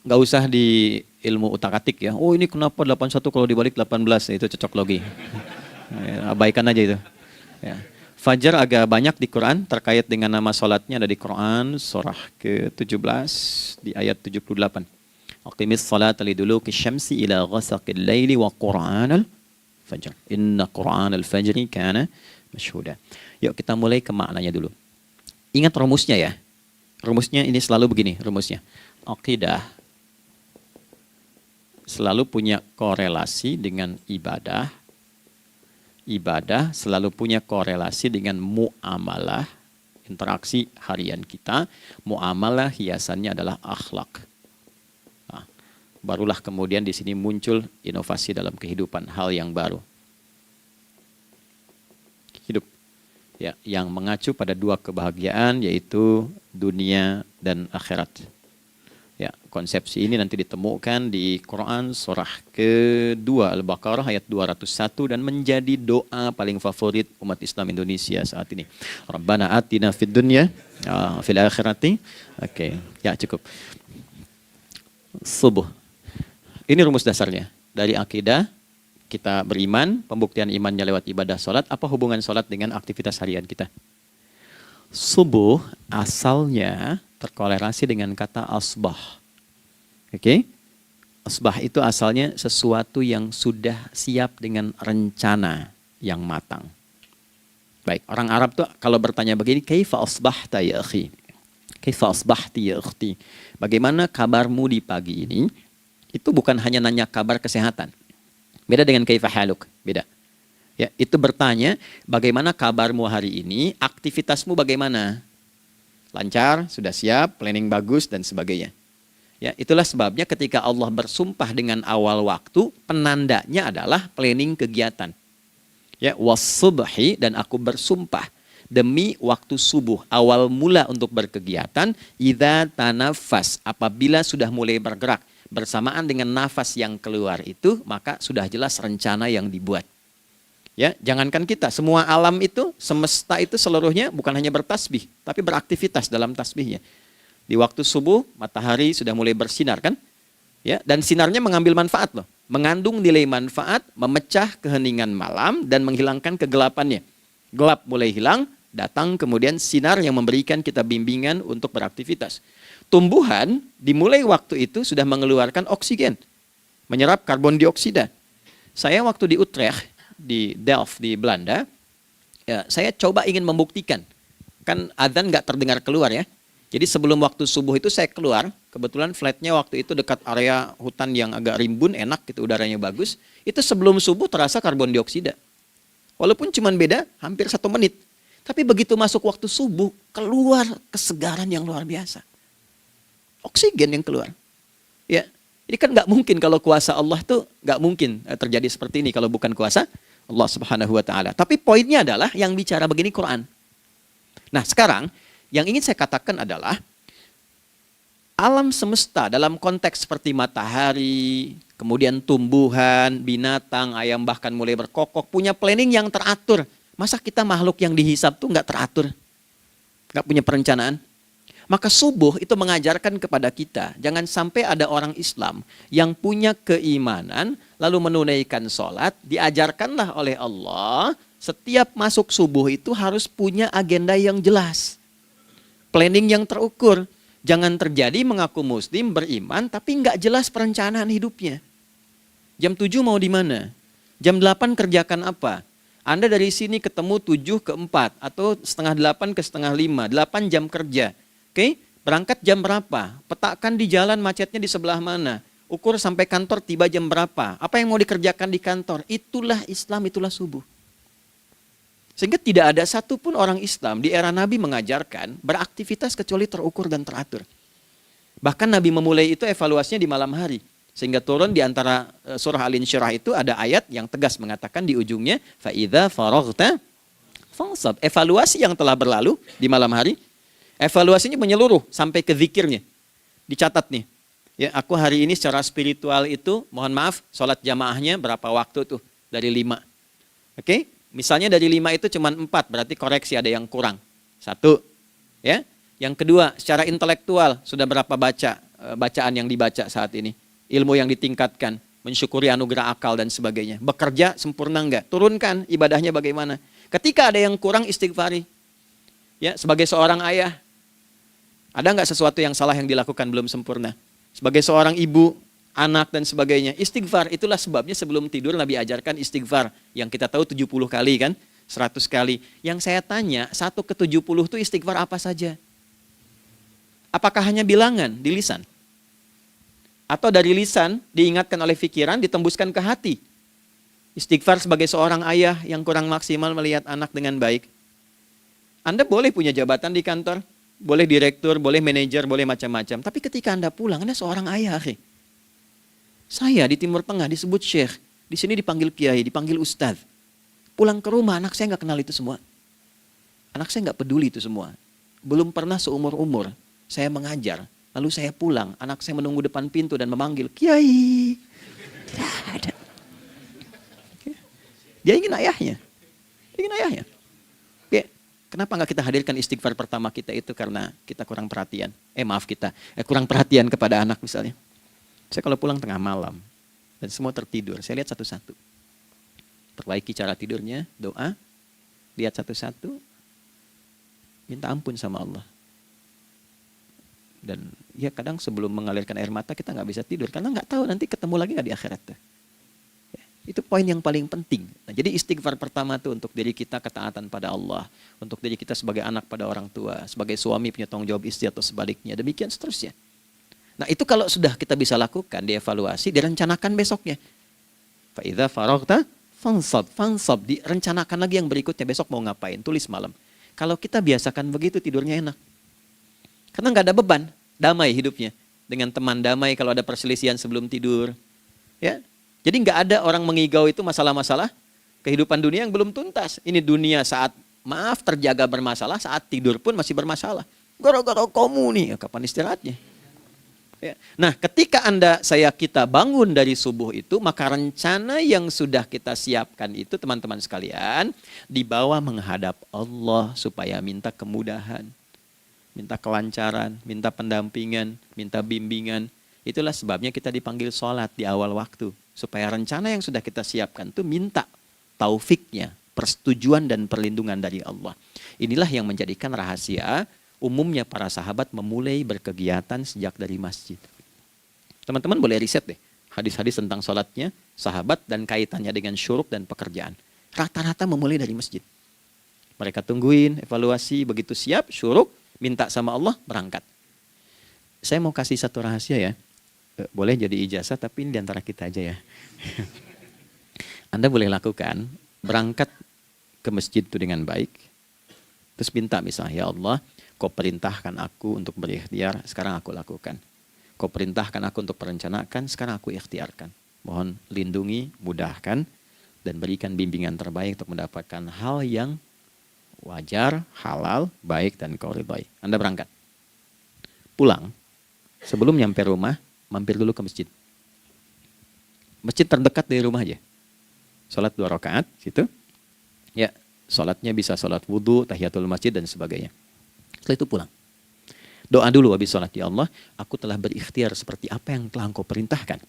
Enggak usah di ilmu utak-atik ya. Oh ini kenapa 81 kalau dibalik 18? Itu cocok logi. Ya, abaikan aja itu. Ya. Fajar agak banyak di Quran terkait dengan nama salatnya ada di Quran surah ke-17 di ayat 78. Aqimis salata liduluki syamsi ila ghasaqil laili wa Qur'anal fajr. Inna Qur'anal fajri kana masyhuda. Yuk kita mulai ke maknanya dulu. Ingat rumusnya ya. Rumusnya ini selalu begini rumusnya. Aqidah selalu punya korelasi dengan ibadah. Ibadah selalu punya korelasi dengan muamalah, interaksi harian kita. Muamalah hiasannya adalah akhlak. Nah, barulah kemudian di sini muncul inovasi dalam kehidupan, hal yang baru. Hidup ya, yang mengacu pada 2 kebahagiaan yaitu dunia dan akhirat. Ya, konsepsi ini nanti ditemukan di Quran surah ke-2 Al-Baqarah ayat 201 dan menjadi doa paling favorit umat Islam Indonesia saat ini. Rabbana atina fid dunya fil akhirati. Oke, ya cukup. Subuh. Ini rumus dasarnya. Dari akidah kita beriman, pembuktian imannya lewat ibadah salat. Apa hubungan salat dengan aktivitas harian kita? Subuh asalnya terkorelasi dengan kata asbah. Oke? Asbah itu asalnya sesuatu yang sudah siap dengan rencana yang matang. Baik, orang Arab tuh kalau bertanya begini, kaifa asbahta ya akhi? Kaifa asbahti ya ukhti? Bagaimana kabarmu di pagi ini? Itu bukan hanya nanya kabar kesehatan. Beda dengan kaifa haluk, beda. Ya, itu bertanya bagaimana kabarmu hari ini, aktivitasmu bagaimana? Lancar, sudah siap, planning bagus dan sebagainya. Ya, itulah sebabnya ketika Allah bersumpah dengan awal waktu, penandanya adalah planning kegiatan. Ya, was-subhi dan aku bersumpah demi waktu subuh, awal mula untuk berkegiatan, idza tanaffas, apabila sudah mulai bergerak bersamaan dengan nafas yang keluar itu, maka sudah jelas rencana yang dibuat. Ya, jangankan kita, semua alam itu, semesta itu seluruhnya bukan hanya bertasbih, tapi beraktivitas dalam tasbihnya. Di waktu subuh, matahari sudah mulai bersinar kan? Ya, dan sinarnya mengambil manfaat loh. Mengandung nilai manfaat, memecah keheningan malam dan menghilangkan kegelapannya. Gelap mulai hilang, datang kemudian sinar yang memberikan kita bimbingan untuk beraktivitas. Tumbuhan dimulai waktu itu sudah mengeluarkan oksigen, menyerap karbon dioksida. Saya waktu di Utrecht, di Delft di Belanda, ya, saya coba ingin membuktikan. Kan adzan nggak terdengar keluar ya. Jadi sebelum waktu subuh itu saya keluar, kebetulan flatnya waktu itu dekat area hutan yang agak rimbun, enak gitu, udaranya bagus. Itu sebelum subuh terasa karbon dioksida. Walaupun cuma beda hampir 1 menit. Tapi begitu masuk waktu subuh, keluar kesegaran yang luar biasa. Oksigen yang keluar. Ya, ini kan nggak mungkin kalau kuasa Allah tuh nggak mungkin terjadi seperti ini kalau bukan kuasa Allah Subhanahu wa taala. Tapi poinnya adalah yang bicara begini Quran. Nah, sekarang yang ingin saya katakan adalah Alam semesta dalam konteks seperti matahari, kemudian tumbuhan, binatang, ayam bahkan mulai berkokok, punya planning yang teratur. Masa kita makhluk yang dihisab tuh nggak teratur? Nggak punya perencanaan? Maka subuh itu mengajarkan kepada kita, jangan sampai ada orang Islam yang punya keimanan, lalu menunaikan sholat, diajarkanlah oleh Allah, setiap masuk subuh itu harus punya agenda yang jelas. Planning yang terukur. Jangan terjadi mengaku muslim, beriman, tapi nggak jelas perencanaan hidupnya. Jam 7 mau di mana? Jam 8 kerjakan apa? Anda dari sini ketemu 7 ke 4, atau setengah 8 ke setengah 5, 8 jam kerja. Oke, berangkat jam berapa? Petakan di jalan macetnya di sebelah mana? Ukur sampai kantor tiba jam berapa? Apa yang mau dikerjakan di kantor? Itulah Islam, itulah subuh. Sehingga tidak ada satupun orang Islam di era Nabi mengajarkan beraktivitas kecuali terukur dan teratur. Bahkan Nabi memulai itu evaluasinya di malam hari. Sehingga turun di antara surah Al-Insyirah itu ada ayat yang tegas mengatakan di ujungnya, فَإِذَا فَرَغْتَ فَانْصَبْ. Evaluasi yang telah berlalu di malam hari, evaluasinya menyeluruh sampai ke zikirnya. Dicatat nih. Ya, aku hari ini secara spiritual itu, mohon maaf, sholat jamaahnya berapa waktu tuh? Dari 5. Oke? Misalnya dari 5 itu cuma 4, berarti koreksi ada yang kurang. 1. Ya. Yang kedua, secara intelektual sudah berapa bacaan yang dibaca saat ini? Ilmu yang ditingkatkan, mensyukuri anugerah akal dan sebagainya. Bekerja sempurna enggak? Turunkan ibadahnya bagaimana? Ketika ada yang kurang, istighfari. Ya, sebagai seorang ayah, ada enggak sesuatu yang salah yang dilakukan belum sempurna? Sebagai seorang ibu, anak dan sebagainya, istighfar. Itulah sebabnya sebelum tidur Nabi ajarkan istighfar. Yang kita tahu 70 kali kan, 100 kali. Yang saya tanya, 1 ke 70 itu istighfar apa saja? Apakah hanya bilangan di lisan? Atau dari lisan diingatkan oleh pikiran, ditembuskan ke hati? Istighfar sebagai seorang ayah yang kurang maksimal melihat anak dengan baik. Anda boleh punya jabatan di kantor, boleh direktur, boleh manajer, boleh macam-macam. Tapi ketika Anda pulang, Anda seorang ayah. Saya di Timur Tengah disebut syekh, di sini dipanggil kiai, dipanggil ustadz. Pulang ke rumah, anak saya nggak kenal itu semua. Anak saya nggak peduli itu semua. Belum pernah seumur-umur saya mengajar. Lalu saya pulang, anak saya menunggu depan pintu dan memanggil, kiai. Tidak ada. Dia ingin ayahnya. Dia ingin ayahnya. Oke. Kenapa nggak kita hadirkan istighfar pertama kita itu karena kita kurang perhatian. Kurang perhatian kepada anak misalnya. Saya kalau pulang tengah malam dan semua tertidur, saya lihat satu-satu. Perbaiki cara tidurnya, doa, lihat satu-satu, minta ampun sama Allah. Dan ya kadang sebelum mengalirkan air mata kita nggak bisa tidur karena nggak tahu nanti ketemu lagi nggak di akhirat. Ya, itu poin yang paling penting. Nah, jadi istighfar pertama tuh untuk diri kita ketaatan pada Allah, untuk diri kita sebagai anak pada orang tua, sebagai suami punya tanggung jawab istri atau sebaliknya, demikian seterusnya. Nah itu kalau sudah kita bisa lakukan, dievaluasi, direncanakan besoknya. Fa'idha faraghta fansab, direncanakan lagi yang berikutnya, besok mau ngapain, tulis malam. Kalau kita biasakan begitu tidurnya enak. Karena nggak ada beban, damai hidupnya. Dengan teman damai kalau ada perselisihan sebelum tidur. Ya, jadi nggak ada orang mengigau itu masalah-masalah kehidupan dunia yang belum tuntas. Ini dunia saat terjaga bermasalah, saat tidur pun masih bermasalah. Gara-gara kamu nih, ya, kapan istirahatnya? Ya. Nah, ketika kita bangun dari subuh itu, maka rencana yang sudah kita siapkan itu teman-teman sekalian, dibawa menghadap Allah supaya minta kemudahan, minta kelancaran, minta pendampingan, minta bimbingan. Itulah sebabnya kita dipanggil sholat di awal waktu. Supaya rencana yang sudah kita siapkan itu minta taufiknya, persetujuan dan perlindungan dari Allah. Inilah yang menjadikan rahasia umumnya para sahabat memulai berkegiatan sejak dari masjid. Teman-teman boleh riset deh hadis-hadis tentang sholatnya sahabat dan kaitannya dengan syuruk dan pekerjaan. Rata-rata memulai dari masjid. Mereka tungguin, evaluasi, begitu siap, syuruk, minta sama Allah, berangkat. Saya mau kasih satu rahasia ya. Boleh jadi ijazah tapi ini diantara kita aja ya. Anda boleh lakukan, berangkat ke masjid itu dengan baik. Terus minta misalnya, ya Allah, Kau perintahkan aku untuk berikhtiar, sekarang aku lakukan. Kau perintahkan aku untuk merencanakan, sekarang aku ikhtiarkan. Mohon lindungi, mudahkan, dan berikan bimbingan terbaik untuk mendapatkan hal yang wajar, halal, baik, dan kau ridhai. Anda berangkat. Pulang, Sebelum nyampe rumah, mampir dulu ke masjid. Masjid terdekat dari rumah aja. Sholat 2 rakaat, situ. Ya, sholatnya bisa sholat wudhu, tahiyatul masjid, dan sebagainya. Setelah itu pulang. Doa dulu habis sholat. Ya Allah, aku telah berikhtiar seperti apa yang telah Engkau perintahkan.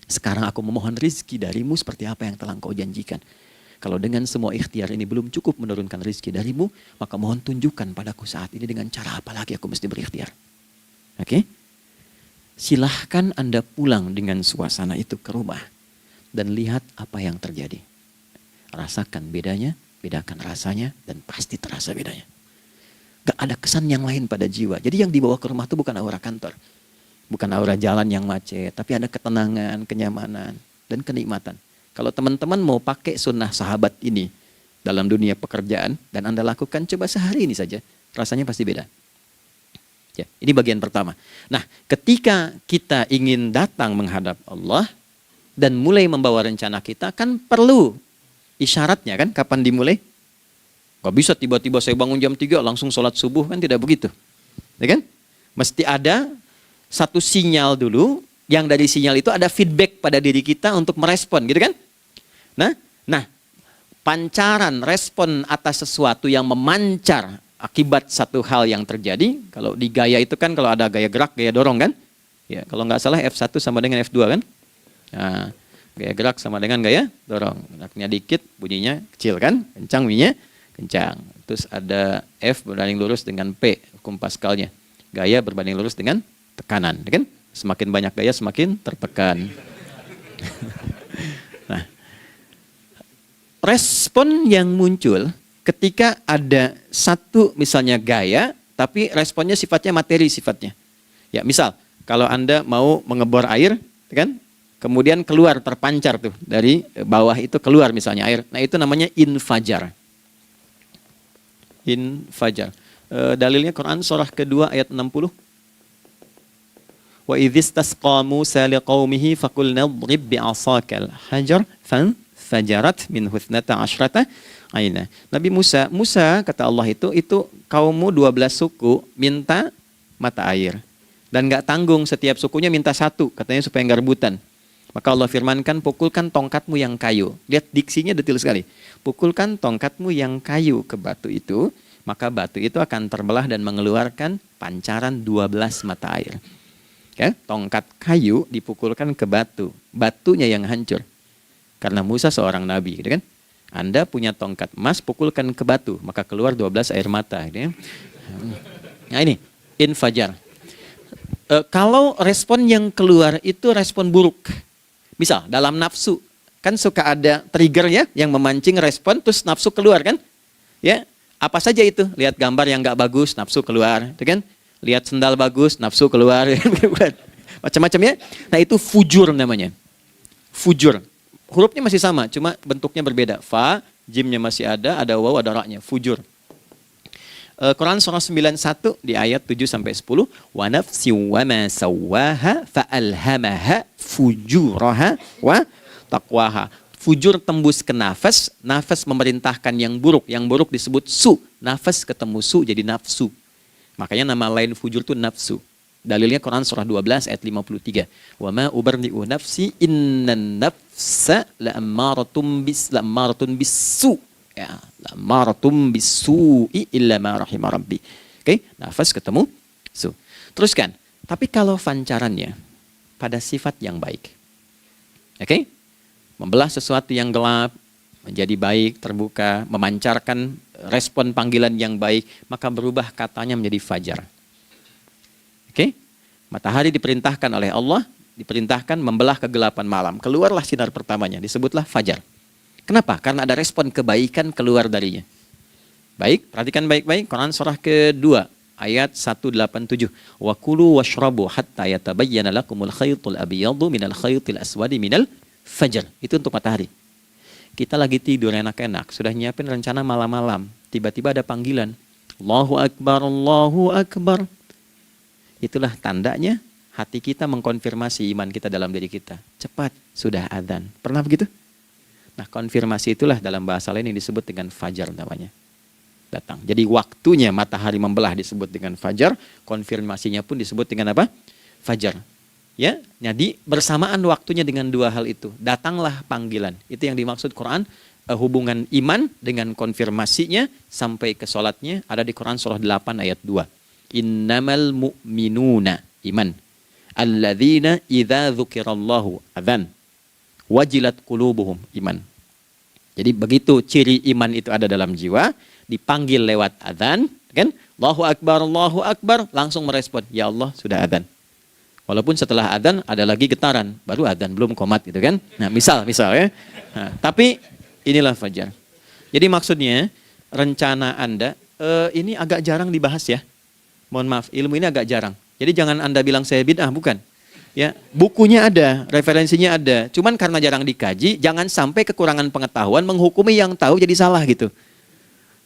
Sekarang aku memohon rizki darimu seperti apa yang telah Engkau janjikan. Kalau dengan semua ikhtiar ini belum cukup menurunkan rizki darimu, maka mohon tunjukkan padaku saat ini dengan cara apa lagi aku mesti berikhtiar. Oke? Silahkan Anda pulang dengan suasana itu ke rumah. Dan lihat apa yang terjadi. Rasakan bedanya, bedakan rasanya, dan pasti terasa bedanya. Gak ada kesan yang lain pada jiwa. Jadi yang dibawa ke rumah itu bukan aura kantor. Bukan aura jalan yang macet. Tapi ada ketenangan, kenyamanan, dan kenikmatan. Kalau teman-teman mau pakai sunnah sahabat ini dalam dunia pekerjaan, dan Anda lakukan coba sehari ini saja, rasanya pasti beda. Ya, ini bagian pertama. Nah, ketika kita ingin datang menghadap Allah, dan mulai membawa rencana kita, kan perlu isyaratnya kan, kapan dimulai? Gak bisa tiba-tiba saya bangun jam 3 langsung sholat subuh, kan tidak begitu. Ya kan? Mesti ada satu sinyal dulu, yang dari sinyal itu ada feedback pada diri kita untuk merespon, gitu kan? Nah, pancaran respon atas sesuatu yang memancar akibat satu hal yang terjadi, kalau di gaya itu kan kalau ada gaya gerak, gaya dorong kan? Ya, kalau nggak salah F1 sama dengan F2 kan? Nah, gaya gerak sama dengan gaya dorong. Geraknya dikit, bunyinya kecil kan? Kencang bunyinya, kencang. Terus ada F berbanding lurus dengan P, hukum Pascalnya. Gaya berbanding lurus dengan tekanan, kan? Semakin banyak gaya, semakin tertekan. Nah, respon yang muncul ketika ada satu misalnya gaya, tapi responnya sifatnya materi sifatnya. Ya, misal kalau Anda mau mengebor air, kan? Kemudian keluar terpancar tuh dari bawah itu keluar misalnya air. Nah, itu namanya infajar. Infajar. Dalilnya Quran surah kedua ayat 60. Wa idzistasqa Musa liqaumihi faqulna idrib bi'asakal hajar fanfajarat minhu 12 aina. Nabi Musa kata Allah itu kaummu 12 suku minta mata air. Dan enggak tanggung, setiap sukunya minta satu, katanya supaya enggak rebutan. Maka Allah firmankan, pukulkan tongkatmu yang kayu. Lihat diksinya detil sekali. Pukulkan tongkatmu yang kayu ke batu itu, maka batu itu akan terbelah dan mengeluarkan pancaran 12 mata air. Ya, tongkat kayu dipukulkan ke batu, batunya yang hancur. Karena Musa seorang nabi, gitu kan? Anda punya tongkat emas, pukulkan ke batu, maka keluar 12 air mata. Gitu ya. Nah ini, infajar. Kalau respon yang keluar itu respon buruk. Misal dalam nafsu, kan suka ada trigger ya yang memancing respon, terus nafsu keluar kan? Ya, apa saja itu? Lihat gambar yang nggak bagus, nafsu keluar, gitu kan? Lihat sendal bagus, nafsu keluar, macam-macam ya. Nah itu fujur namanya, fujur. Hurufnya masih sama, cuma bentuknya berbeda. Fa, jimnya masih ada waw, ada ra-nya, fujur. Quran surah 91 di ayat 7-10. Wa nafsi wa ma sawwaha fa alhamaha fujuraha wa taqwaha. Fujur tembus ke nafas, nafas memerintahkan yang buruk disebut su. Nafas ketemu su jadi nafsu. Makanya nama lain fujur itu nafsu. Dalilnya Quran surah 12 ayat 53. Wa ma ubarri'u nafsi innan nafsa la'ammaratun bisu. Ya, la'ammaratun bisu'i illa ma rahima rabbi. Oke, nafas ketemu su. Teruskan. Tapi kalau pancarannya pada sifat yang baik. Oke? Membelah sesuatu yang gelap menjadi baik, terbuka, memancarkan respon panggilan yang baik, maka berubah katanya menjadi fajar. Oke? Matahari diperintahkan oleh Allah, diperintahkan membelah kegelapan malam. Keluarlah sinar pertamanya, disebutlah fajar. Kenapa? Karena ada respon kebaikan keluar darinya. Baik, perhatikan baik-baik Quran surah kedua ayat 187. Wa kulu washrabu hatta yatabayyana lakumul khaytul abyadu minal khaytil aswadi minal fajar. Itu untuk matahari. Kita lagi tidur enak-enak, sudah nyiapin rencana malam-malam. Tiba-tiba ada panggilan. Allahu Akbar, Allahu Akbar. Itulah tandanya hati kita mengkonfirmasi iman kita dalam diri kita. Cepat, sudah adzan. Pernah begitu? Nah, konfirmasi itulah dalam bahasa lain yang disebut dengan fajar namanya. Datang. Jadi waktunya matahari membelah disebut dengan fajar, konfirmasinya pun disebut dengan apa? fajar. Ya, jadi bersamaan waktunya dengan dua hal itu, datanglah panggilan. Itu yang dimaksud Quran, hubungan iman dengan konfirmasinya sampai ke sholatnya ada di Quran surah 8 ayat 2. Innamal mu'minuna, iman. Alladzina idza dzukirallahu adzan. Wajilat qulubuhum, iman. Jadi begitu ciri iman itu ada dalam jiwa, dipanggil lewat adzan, kan? Allahu Akbar, langsung merespon, ya Allah sudah adzan. Walaupun setelah adzan ada lagi getaran, baru adzan belum qomat gitu kan. Nah, misal ya. Nah, tapi inilah fajar. Jadi maksudnya rencana Anda ini agak jarang dibahas ya. Mohon maaf, ilmu ini agak jarang. Jadi jangan Anda bilang saya bid'ah, bukan. Ya, bukunya ada, referensinya ada. Cuman karena jarang dikaji, jangan sampai kekurangan pengetahuan menghukumi yang tahu jadi salah gitu.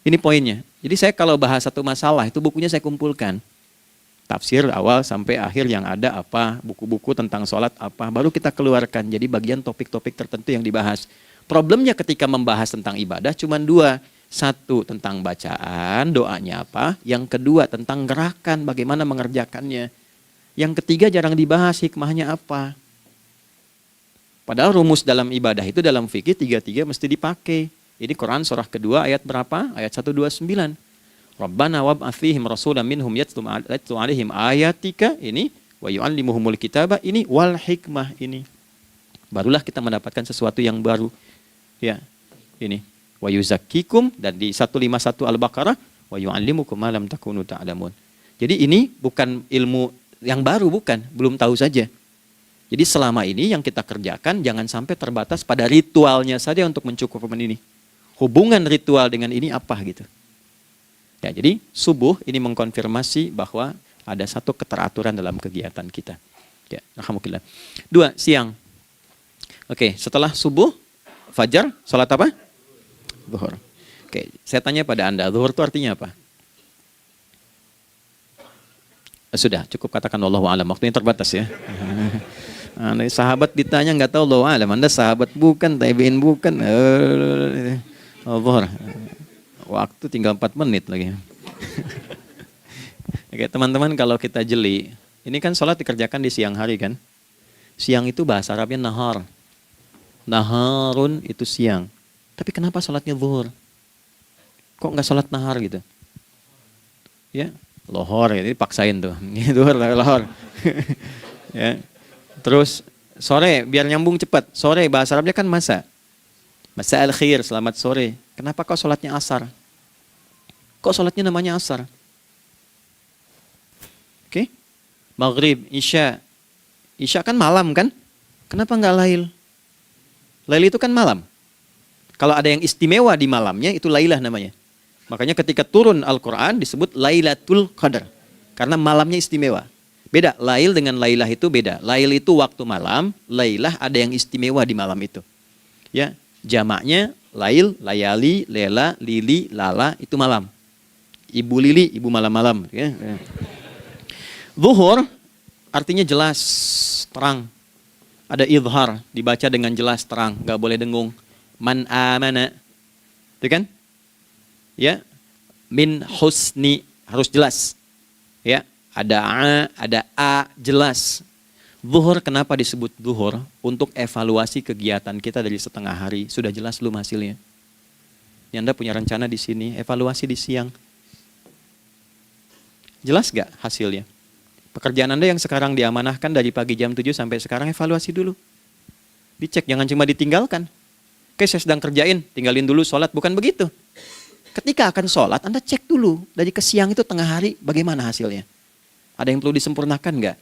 Ini poinnya. Jadi saya kalau bahas satu masalah itu bukunya saya kumpulkan. Tafsir awal sampai akhir yang ada apa, buku-buku tentang sholat apa, baru kita keluarkan. Jadi bagian topik-topik tertentu yang dibahas. Problemnya ketika membahas tentang ibadah cuma dua. Satu tentang bacaan, doanya apa. Yang kedua tentang gerakan, bagaimana mengerjakannya. Yang ketiga jarang dibahas, hikmahnya apa. Padahal rumus dalam ibadah itu dalam fikih tiga-tiga mesti dipakai. Ini Quran surah kedua ayat berapa? Ayat 129. Rabbana wab'ats fihim rasulan minhum yatlu 'alaihim ayatika, ini wa yu'allimuhumul kitaba, ini wal hikmah, ini. Barulah kita mendapatkan sesuatu yang baru. Ya. Ini wa yuzakkikum, dan di 151 Al-Baqarah wa yu'allimukum ma lam takunu ta'lamun. Jadi ini bukan ilmu yang baru, bukan, belum tahu saja. Jadi selama ini yang kita kerjakan jangan sampai terbatas pada ritualnya saja untuk mencukupkan ini. Hubungan ritual dengan ini apa gitu. Ya, jadi subuh ini mengkonfirmasi bahwa ada satu keteraturan dalam kegiatan kita. Ya, alhamdulillah. 2, siang. Oke, setelah subuh, fajar, sholat apa? Zuhur. Oke, saya tanya pada Anda, zuhur itu artinya apa? Sudah, cukup katakan wallahu a'lam. Waktunya terbatas ya. Sahabat ditanya nggak tahu wallahu a'lam. Anda sahabat bukan, tabi'in bukan. Zuhur. Waktu tinggal 4 menit lagi. Oke, teman-teman, kalau kita jeli, ini kan sholat dikerjakan di siang hari kan? Siang itu bahasa Arabnya nahar. Naharun itu siang. Tapi kenapa sholatnya zuhur? Kok nggak sholat nahar gitu? Ya, lohor, ya, ini paksain tuh. Zuhur, lohor. Ya. Terus sore, biar nyambung cepat. Sore, bahasa Arabnya kan masa. Masa al-khir, selamat sore. Kenapa kok sholatnya asar? Kok sholatnya namanya asar? Oke? Maghrib, isya. Isya kan malam kan? Kenapa nggak lail? Lail itu kan malam. Kalau ada yang istimewa di malamnya, itu lailah namanya. Makanya ketika turun Al-Quran disebut Lailatul Qadar. Karena malamnya istimewa. Beda, lail dengan lailah itu beda. Lail itu waktu malam, lailah ada yang istimewa di malam itu. Ya, jamaknya lail, layali, lela, lili, lala, itu malam. Ibu lili, ibu malam-malam. Ya. Zuhur artinya jelas, terang. Ada idhar, dibaca dengan jelas, terang, gak boleh dengung. Man amana, itu kan? Ya, min husni, harus jelas. Ya, ada a, jelas. Zuhur kenapa disebut zuhur? Untuk evaluasi kegiatan kita dari setengah hari. Sudah jelas belum hasilnya? Ya, Anda punya rencana di sini, evaluasi di siang. Jelas gak hasilnya? Pekerjaan Anda yang sekarang diamanahkan dari pagi jam 7 sampai sekarang, evaluasi dulu. Dicek, jangan cuma ditinggalkan. Oke, saya sedang kerjain, tinggalin dulu sholat. Bukan begitu. Ketika akan sholat, Anda cek dulu. Dari ke siang itu tengah hari, bagaimana hasilnya? Ada yang perlu disempurnakan nggak?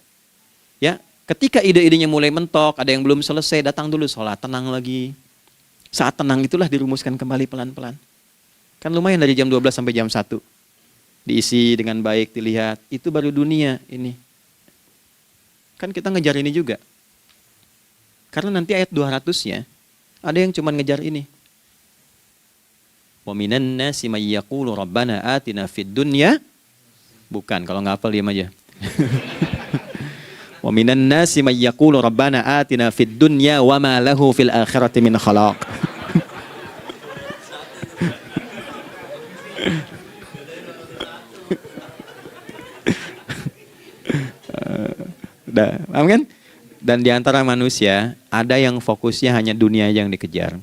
Ya, ketika ide-idenya mulai mentok, ada yang belum selesai, datang dulu sholat, tenang lagi. Saat tenang itulah dirumuskan kembali pelan-pelan. Kan lumayan dari jam 12 sampai jam 1. Diisi dengan baik, dilihat. Itu baru dunia ini. Kan kita ngejar ini juga. Karena nanti ayat 200-nya, ada yang cuma ngejar ini. Wa minan nasi may yaqulu rabbana atina fid dunya. Bukan, kalau nggak hafal diam aja. Wa minan nasi may yaqulu rabbana atina fid dunya wa ma lahu fil akhirati min khalaq. Udah, Paham kan? Dan di antara manusia ada yang fokusnya hanya dunia yang dikejar,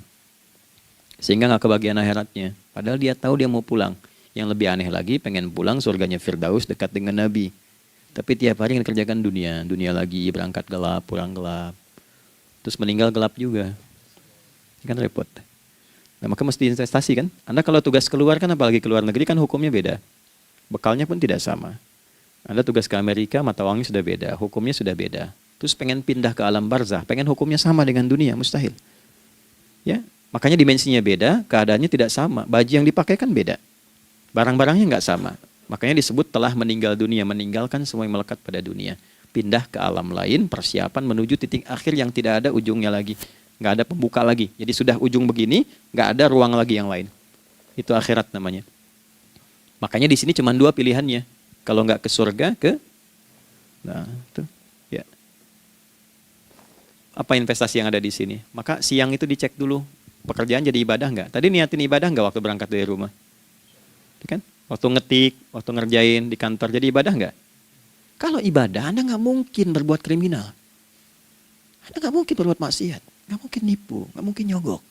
sehingga nggak kebagian akhiratnya. Padahal dia tahu dia mau pulang. Yang lebih aneh lagi, pengen pulang surganya Firdaus dekat dengan Nabi. Tapi tiap hari kerjakan dunia, dunia lagi, berangkat gelap, pulang gelap, terus meninggal gelap juga. Kan repot. Nah, maka mesti investasi kan. Anda kalau tugas keluar kan, apalagi keluar negeri kan hukumnya beda. Bekalnya pun tidak sama. Anda tugas ke Amerika, mata uangnya sudah beda, hukumnya sudah beda. Terus pengen pindah ke alam barzah, pengen hukumnya sama dengan dunia, mustahil. Ya, makanya dimensinya beda, keadaannya tidak sama. Baju yang dipakai kan beda. Barang-barangnya nggak sama. Makanya disebut telah meninggal dunia, meninggalkan semua yang melekat pada dunia. Pindah ke alam lain, persiapan menuju titik akhir yang tidak ada ujungnya lagi. Nggak ada pembuka lagi. Jadi sudah ujung begini, nggak ada ruang lagi yang lain. Itu akhirat namanya. Makanya di sini cuma dua pilihannya. Kalau nggak ke surga, nah itu. Ya. Apa investasi yang ada di sini? Maka siang itu dicek dulu. Pekerjaan jadi ibadah nggak? Tadi niatin ibadah nggak waktu berangkat dari rumah? Kan? Waktu ngetik, waktu ngerjain di kantor, jadi ibadah nggak? Kalau ibadah, Anda nggak mungkin berbuat kriminal. Anda nggak mungkin berbuat maksiat. Nggak mungkin nipu, nggak mungkin nyogok.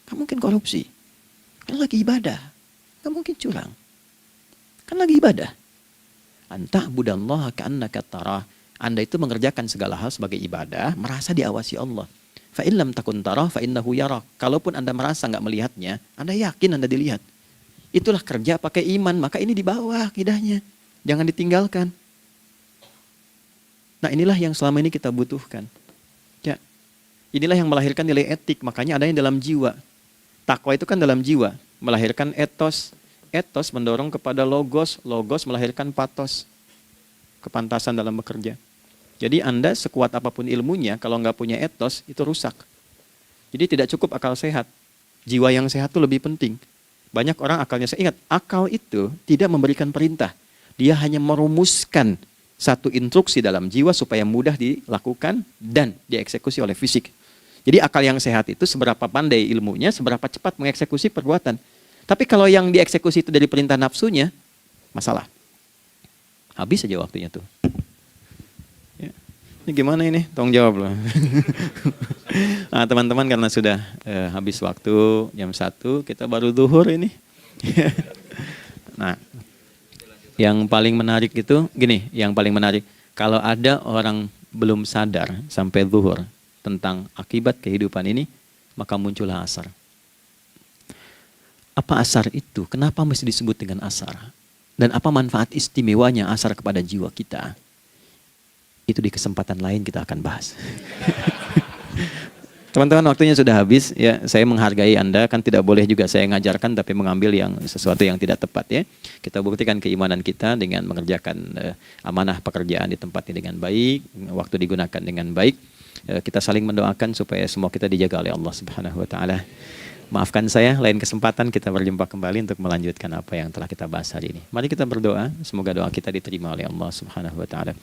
Nggak mungkin korupsi. Kan lagi ibadah. Nggak mungkin curang. Kan lagi ibadah. Anta budallaha ka'annaka tarah. Anda itu mengerjakan segala hal sebagai ibadah, merasa diawasi Allah. Fa in lam takun tarah fa innahu yarak. Kalaupun Anda merasa nggak melihatnya, Anda yakin Anda dilihat. Itulah kerja pakai iman, maka ini di bawah akidahnya. Jangan ditinggalkan. Nah, inilah yang selama ini kita butuhkan. Ya. Inilah yang melahirkan nilai etik, makanya ada yang dalam jiwa. Takwa itu kan dalam jiwa, melahirkan etos. Etos mendorong kepada logos, logos melahirkan patos. Kepantasan dalam bekerja. Jadi Anda sekuat apapun ilmunya, kalau nggak punya etos, itu rusak. Jadi tidak cukup akal sehat. Jiwa yang sehat itu lebih penting. Banyak orang akalnya, saya ingat, akal itu tidak memberikan perintah. Dia hanya merumuskan satu instruksi dalam jiwa supaya mudah dilakukan dan dieksekusi oleh fisik. Jadi akal yang sehat itu seberapa pandai ilmunya, seberapa cepat mengeksekusi perbuatan. Tapi kalau yang dieksekusi itu dari perintah nafsunya, masalah. Habis saja waktunya tuh. Ya. Ini gimana ini? Tolong jawab loh. Nah, teman-teman, karena sudah habis waktu jam 1, kita baru zuhur ini. Nah, yang paling menarik itu gini, yang paling menarik kalau ada orang belum sadar sampai zuhur tentang akibat kehidupan ini, maka muncullah asar. Apa asar itu? Kenapa mesti disebut dengan asar? Dan apa manfaat istimewanya asar kepada jiwa kita? Itu di kesempatan lain kita akan bahas. Teman-teman, waktunya sudah habis. Ya, saya menghargai Anda, kan tidak boleh juga saya ngajarkan tapi mengambil yang sesuatu yang tidak tepat ya. Kita buktikan keimanan kita dengan mengerjakan amanah pekerjaan di tempatnya dengan baik, waktu digunakan dengan baik. Kita saling mendoakan supaya semua kita dijaga oleh Allah Subhanahu wa taala. Maafkan saya, lain kesempatan kita berjumpa kembali untuk melanjutkan apa yang telah kita bahas hari ini. Mari kita berdoa, semoga doa kita diterima oleh Allah Subhanahu wa taala.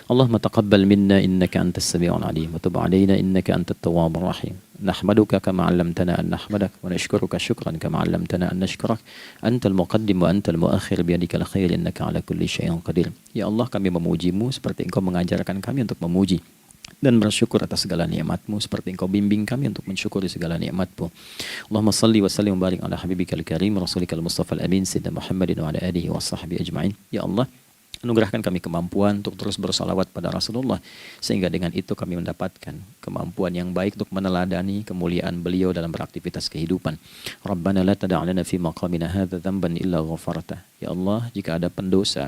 Allahumma taqabbal minna innaka antas sami'ul alim wa tub 'alaina innaka antat tawwabur rahim. Nahmaduka kama 'allamtana an nahmadak wa nashkuruka syukran kama 'allamtana an nashkurak. Antal muqaddim wa antal muakhir bi yadikal khair innaka 'ala kulli syai'in qadir. Ya Allah, kami memuji-Mu seperti Engkau mengajarkan kami untuk memuji dan bersyukur atas segala nikmat-Mu seperti Engkau bimbing kami untuk mensyukuri segala nikmat-Mu. Allahumma salli wa sallim wa barik ala habibikal karim rasulikal mustafa al-amin sayyidina Muhammadin wa ala alihi wa sahbihi ajma'in. Ya Allah, anugerahkan kami kemampuan untuk terus bersalawat pada Rasulullah, sehingga dengan itu kami mendapatkan kemampuan yang baik untuk meneladani kemuliaan beliau dalam beraktivitas kehidupan. Rabbana la tada' lana fi maqamina hadza dhanban illa ghafartah. Ya Allah, jika ada pendosa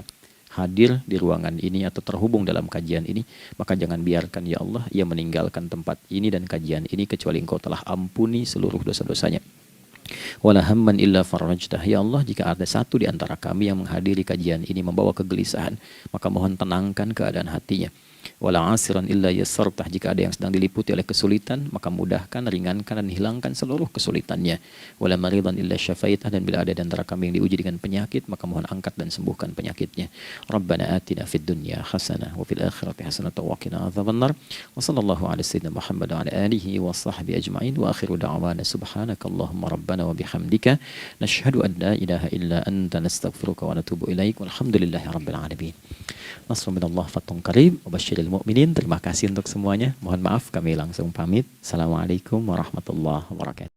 hadir di ruangan ini atau terhubung dalam kajian ini, maka jangan biarkan ya Allah ia meninggalkan tempat ini dan kajian ini kecuali Engkau telah ampuni seluruh dosa-dosanya. Wala hamman illa farajtah. Ya Allah, jika ada satu di antara kami yang menghadiri kajian ini membawa kegelisahan, maka mohon tenangkan keadaan hatinya. Wala asiran illa yassartah. Jika ada yang sedang diliputi oleh kesulitan, maka mudahkan, ringankan dan hilangkan seluruh kesulitannya. Wala maridan illa syafaitah. Dan bila ada di antara kami yang diuji dengan penyakit, maka mohon angkat dan sembuhkan penyakitnya. Rabbana atina fid dunya hasanah wa fil akhirati hasanah wa qina adzabannar. Wa sallallahu ala sayyidina Muhammad wa ala alihi wa sahbihi ajma'in. Wa akhiru da'wana subhanakallahumma rabbana wa bihamdika nashhadu an la ilaha illa anta nastaghfiruka wa natubu ilaik. Walhamdulillahi rabbil alamin. Nasrun minallah, fathun qarib, wa basyiril mu'minin. Terima kasih untuk semuanya. Mohon maaf kami langsung pamit. Assalamualaikum warahmatullahi wabarakatuh.